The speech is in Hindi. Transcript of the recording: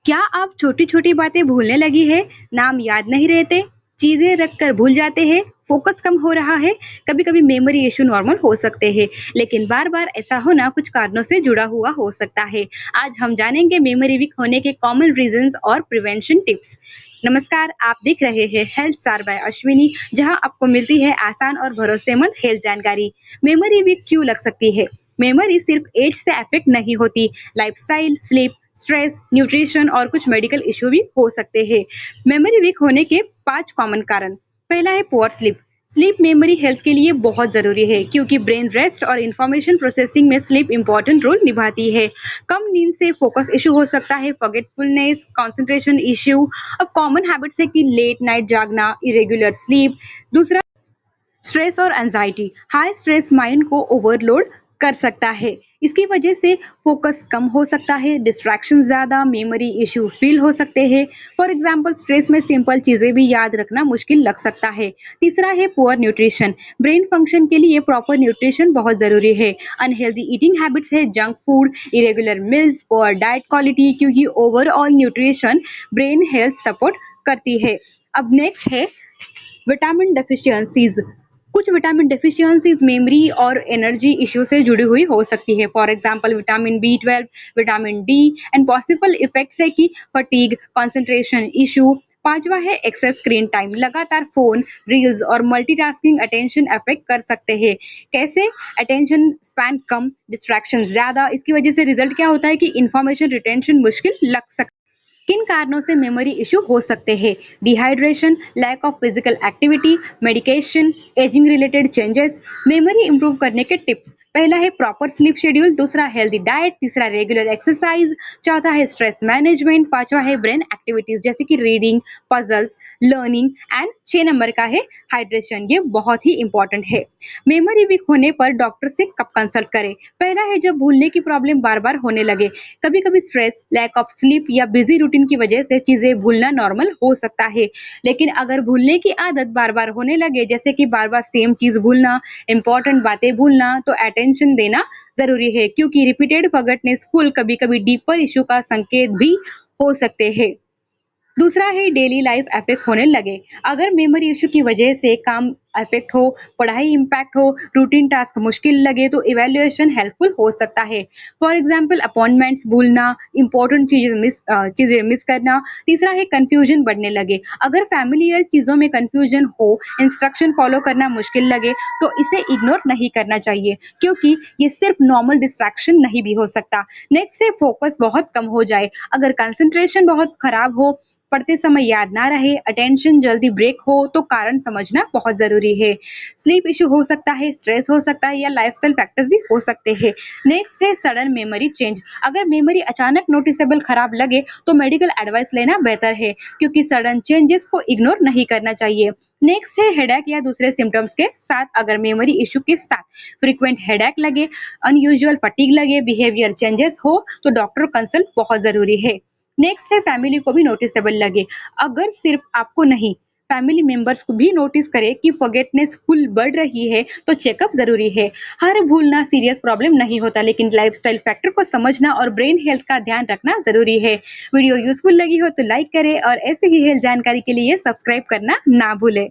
क्या आप छोटी-छोटी बातें भूलने लगी है? नाम याद नहीं रहते? चीज़ें रखकर भूल जाते हैं? फोकस कम हो रहा है? कभी-कभी मेमोरी इश्यू नॉर्मल हो सकते हैं, लेकिन बार-बार ऐसा होना कुछ कारणों से जुड़ा हुआ हो सकता है। आज हम जानेंगे मेमोरी वीक होने के कॉमन रीजंस और प्रिवेंशन टिप्स। नमस्कार, आप देख रहे हैं हेल्थ स्टार बाय अश्विनी, जहां आपको मिलती है आसान और भरोसेमंद हेल्थ जानकारी। मेमोरी वीक क्यों लग सकती है? मेमोरी सिर्फ एज से अफेक्ट नहीं होती, लाइफस्टाइल, स्लीप, स्ट्रेस, न्यूट्रिशन और कुछ मेडिकल इश्यू भी हो सकते हैं। मेमोरी वीक होने के 5 कॉमन कारण। पहला है poor sleep. Sleep memory health के लिए बहुत जरूरी है क्योंकि ब्रेन रेस्ट और इंफॉर्मेशन प्रोसेसिंग में स्लीप इंपॉर्टेंट रोल निभाती है। कम नींद से फोकस इशू हो सकता है, फॉरगेटफुलनेस, कंसंट्रेशन इश्यू। और कॉमन हैबिट्स है कि लेट नाइट जागना, इरेगुलर स्लीप। दूसरा, स्ट्रेस और एंजाइटी। हाई स्ट्रेस माइंड को ओवरलोड कर सकता है। इसकी वजह से फोकस कम हो सकता है, डिस्ट्रैक्शन ज्यादा, मेमोरी इश्यू फील हो सकते हैं। फॉर एग्जांपल, स्ट्रेस में सिंपल चीजें भी याद रखना मुश्किल लग सकता है। तीसरा है पुअर न्यूट्रिशन। ब्रेन फंक्शन के लिए प्रॉपर न्यूट्रिशन बहुत जरूरी है। अनहेल्दी ईटिंग हैबिट्स है, junk food, irregular meals, poor diet quality, क्योंकि overall nutrition brain health support करती है। अब नेक्स्ट है विटामिन डेफिशिएंसीज। कुछ विटामिन डेफिशिएंसीज मेमोरी और एनर्जी इश्यू से जुड़ी हुई हो सकती है। For example, vitamin B 12, vitamin D. And possible effects है कि फटीग, कंसंट्रेशन इश्यू। पांचवा है एक्सेस स्क्रीन टाइम। लगातार फोन, रील्स और मल्टीटास्किंग अटेंशन अफेक्ट कर सकते हैं। कैसे? अटेंशन स्पैन कम, डिस्ट्रैक्शन ज्यादा। इसकी वजह से रिजल्ट क्या होता है कि इंफॉर्मेशन रिटेंशन मुश्किल लग सकता है। किन कारणों से मेमोरी इश्यू हो सकते हैं? Dehydration, lack of physical activity, medication, ageing related changes. Memory improve करने के टिप्स। पहला है प्रॉपर स्लीप शेड्यूल, दूसरा हेल्दी डाइट, तीसरा रेगुलर एक्सरसाइज, चौथा है स्ट्रेस मैनेजमेंट, पांचवा है ब्रेन एक्टिविटीज जैसे कि reading, puzzles, learning. And 6 number का है हाइड्रेशन। ये बहुत ही इंपॉर्टेंट है। मेमोरी वीक होने पर डॉक्टर से कब कंसल्ट करें? पहला है जब भूलने की प्रॉब्लम बार बार होने लगे। कभी कभी स्ट्रेस, लैक ऑफ स्लीप या बिजी रूटीन की वजह से चीजें भूलना नॉर्मल हो सकता है, लेकिन अगर भूलने की आदत बार बार होने लगे, जैसे कि बार बार सेम चीज भूलना, इंपॉर्टेंट बातें भूलना, तो अटेंशन देना जरूरी है, क्योंकि रिपीटेड फॉरगेटनेस फुल कभी कभी डीपर इशू का संकेत भी हो सकते हैं। दूसरा है डेली लाइफ अफेक्ट होने लगे। अगर मेमोरी इश्यू की वजह से काम अफेक्ट हो, पढ़ाई इम्पैक्ट हो, रूटीन टास्क मुश्किल लगे, तो इवैल्यूएशन हेल्पफुल हो सकता है। फॉर एग्जांपल, अपॉइंटमेंट्स भूलना, इंपॉर्टेंट चीजें मिस करना। तीसरा है कंफ्यूजन बढ़ने लगे। अगर फैमिलियर चीजों में कंफ्यूजन हो, इंस्ट्रक्शन फॉलो करना मुश्किल लगे, तो इसे इग्नोर नहीं करना चाहिए, क्योंकि ये सिर्फ नॉर्मल डिस्ट्रैक्शन नहीं भी हो सकता। नेक्स्ट है फोकस बहुत कम हो जाए। अगर कंसंट्रेशन बहुत खराब हो, पढ़ते समय याद ना रहे, अटेंशन जल्दी ब्रेक हो, तो कारण समझना बहुत जरूरी है। स्लीप इशू हो सकता है, स्ट्रेस हो सकता है, या लाइफस्टाइल फैक्टर्स भी हो सकते हैं। नेक्स्ट है सडन मेमोरी चेंज। अगर मेमोरी अचानक नोटिसेबल खराब लगे, तो मेडिकल एडवाइस लेना बेहतर है, क्योंकि सडन चेंजेस को इग्नोर नहीं करना चाहिए। नेक्स्ट है हेडेक या दूसरे सिम्टम्स के साथ। अगर मेमोरी इशू के साथ फ्रीक्वेंट हेडेक लगे, अनयूजुअल फटीग लगे, बिहेवियर चेंजेस हो, तो डॉक्टर कंसल्ट बहुत जरूरी है। नेक्स्ट है फैमिली को भी नोटिसेबल लगे। अगर सिर्फ आपको नहीं, फैमिली मेंबर्स को भी नोटिस करे कि फॉरगेटनेस फुल बढ़ रही है, तो चेकअप जरूरी है। हर भूलना सीरियस प्रॉब्लम नहीं होता, लेकिन लाइफस्टाइल फैक्टर को समझना और ब्रेन हेल्थ का ध्यान रखना जरूरी है। वीडियो यूजफुल लगी हो तो लाइक करें और ऐसे ही हेल्थ जानकारी के लिए सब्सक्राइब करना ना भूलें।